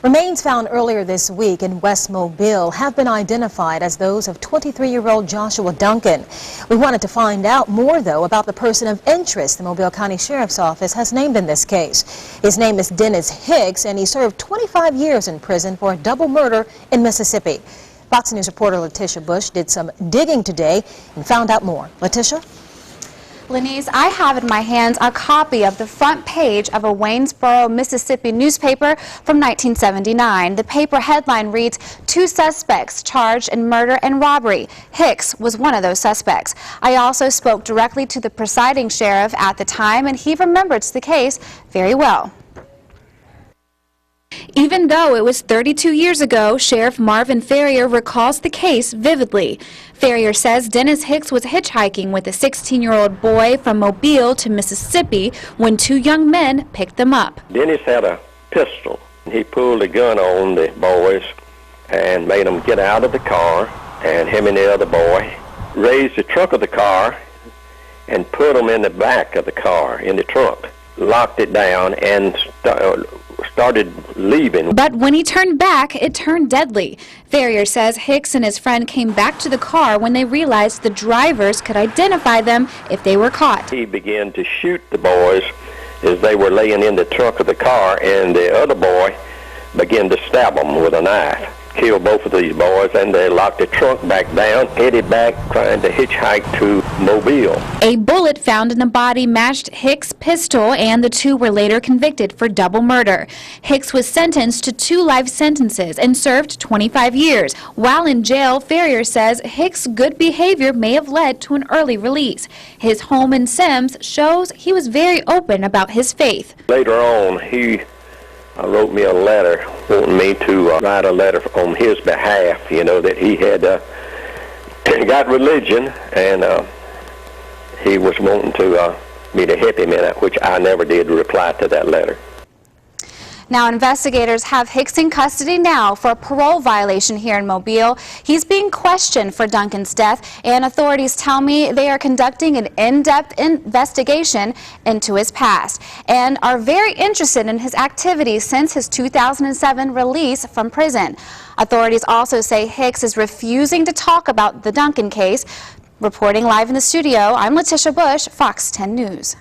Remains found earlier this week in West Mobile have been identified as those of 23-year-old Joshua Duncan. We wanted to find out more, though, about the person of interest the Mobile County Sheriff's Office has named in this case. His name is Dennis Hicks, and he served 25 years in prison for a double murder in Mississippi. Fox News reporter Letitia Bush did some digging today and found out more. Letitia? Lenise, I have in my hands a copy of the front page of a Waynesboro, Mississippi newspaper from 1979. The paper headline reads, "Two suspects charged in murder and robbery." Hicks was one of those suspects. I also spoke directly to the presiding sheriff at the time, and he remembers the case very well. Even though it was 32 years ago, Sheriff Marvin Ferrier recalls the case vividly. Ferrier says Dennis Hicks was hitchhiking with a 16-year-old boy from Mobile to Mississippi when two young men picked them up. Dennis had a pistol. He pulled a gun on the boys and made them get out of the car, and him and the other boy raised the trunk of the car and put them in the back of the car, in the trunk, locked it down, and started leaving. But when he turned back, it turned deadly. Ferrier says Hicks and his friend came back to the car when they realized the drivers could identify them if they were caught. He began to shoot the boys as they were laying in the trunk of the car, and the other boy began to stab them with a knife. Killed both of these boys, and they locked the trunk back down, headed back trying to hitchhike to Mobile. A bullet found in the body matched Hicks' pistol, and the two were later convicted for double murder. Hicks was sentenced to 2 life sentences and served 25 years. While in jail, Ferrier says Hicks' good behavior may have led to an early release. His home in Sims shows he was very open about his faith. Later on, he wrote me a letter wanting me to write a letter on his behalf, you know, that he had got religion, and he was wanting to me to help him in it, which I never did reply to that letter. Now, investigators have Hicks in custody now for a parole violation here in Mobile. He's being questioned for Duncan's death, and authorities tell me they are conducting an in-depth investigation into his past and are very interested in his activities since his 2007 release from prison. Authorities also say Hicks is refusing to talk about the Duncan case. Reporting live in the studio, I'm Letitia Bush, Fox 10 News.